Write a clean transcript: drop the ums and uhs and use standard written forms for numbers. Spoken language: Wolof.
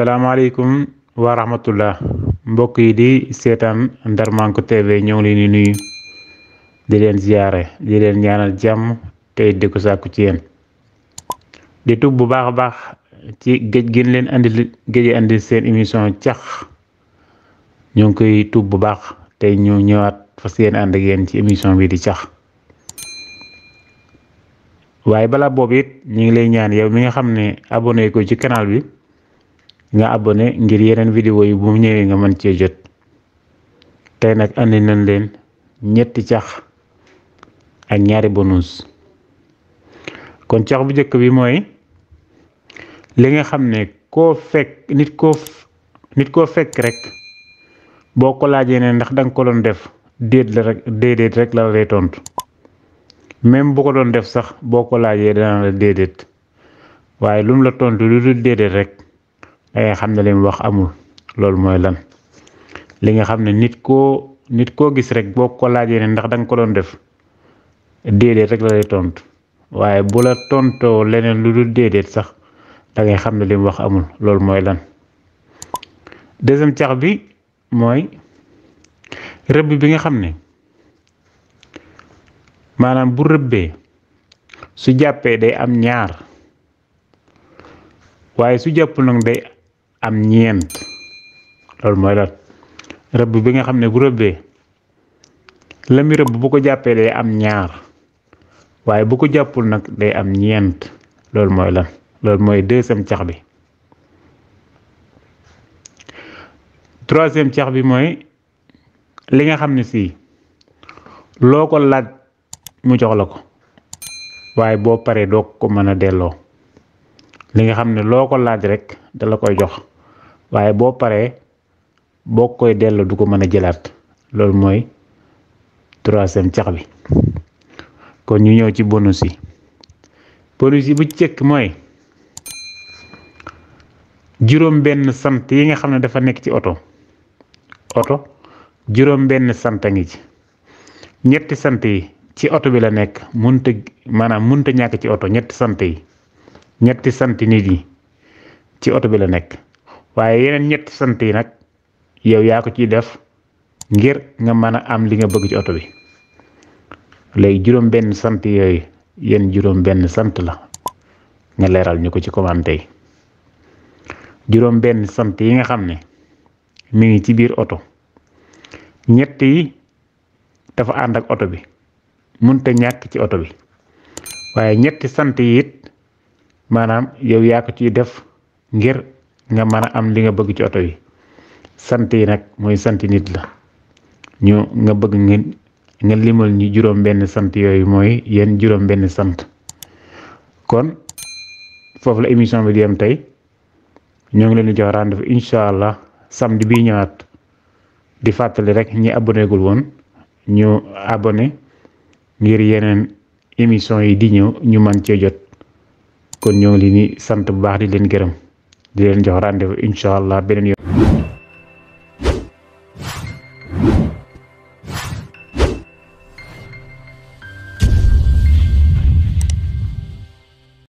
salaamaaleykum wa rahmatullah mbokk yi di seetaan Ndarmanko TV ñoo ngi leen di nuyu di leen ziyaare di leen ñaanal jàmm tey di ko sàkku ci yéen di tub bu baax a baax ci géej gi leen andi seen émission cax ñoo ngi koy tub bu baax tey ñu ñëwaat fas yéen ànd ak yéen ci émission bi di cax waaye balaa boobu it ñu ngi lay ñaan yow mi nga xam ne abonné ko ci canal bi nga abonné ngir yeneen vidéo yi bu mu ñëwee nga mën cee jot tey nag andi nañ leen ñetti cax ak ñaari bonus kon cax bu njëkk bi mooy li nga xam ne koo fekk nit koo fekk rek boo ko laajee ne ndax danga ko doon def déedéet rek la lay tontu même bu ko doon def sax boo ko laajee dana la déedéet waaye lu mu la tontu lu dul déedéet rek dangay xam ne li mu wax amul loolu mooy lan li nga xam ne nit koo gis rek boo ko laajee ne ndax danga ko doon def déedéet rek la lay tontu waaye bu la tontoo leneen lu dul déedéet sax dangay xam ne li mu wax amul loolu mooy lan. deuxième cax bi mooy rëbb bi nga xam ne maanaam bu rëbbee su jàppee day am ñaar waaye su jàppul nag day am ñeent loolu mooy lan. rëbb bi nga xam ne bu rëbbee la mi rëbb bu ko jàppee day am ñaar waaye bu ko jàppul nag day am ñeent loolu mooy lan. loolu mooy deuxième cax bi. troisième cax bi mooy li nga xam ne si loo ko laaj mu jox la ko waaye boo paree doo ko mën a delloo. li nga xam ne loo ko laaj rek da la koy jox waaye boo paree boo koy delloo du ko mën a jëlaat loolu mooy troisième cax bi. kon ñu ñëw ci bonus yi. bonus yi bu jëkk mooy juróom benn sant yi nga xam ne dafa nekk ci oto juróom benn sant a ngi ci. ñetti sant yi ci oto bi la nekk munta ñàkk ci oto. ñetti sant nit yi ci oto bi la nekk waaye yeneen ñetti sant yi nag yow yaa ko ciy def ngir nga mën a am li nga bëgg ci oto bi. léegi juróom benn sant yooyu yéen juróom benn sant la nga leeral ñu ko ci commentaire yi. juróom benn sant yi nga xam ne mi ngi ci biir oto ñett yi dafa ànd ak oto bi munta ñàkk ci oto bi waaye ñetti sant yi it maanaam yow yaa ko ciy def ngir nga mën a am li nga bëgg ci oto bi. sant yi nag mooy sant nit la nga bëgg nga limal ñu juróom benn sant yooyu mooy yéen juróom benn sant. kon foofu la émission bi di am tey ñoo ngi leen di jox rendez-vous incha allah samedi bii ñëwaat di fàttali rek ñi abonné gul woon ñu abonné ngir yeneen émission yi di ñëw ñu mën cee jot. kon ñoo ngi leen di sant bu baax di leen gërëm di leen jox rendez-vous incha allah beneen yoon.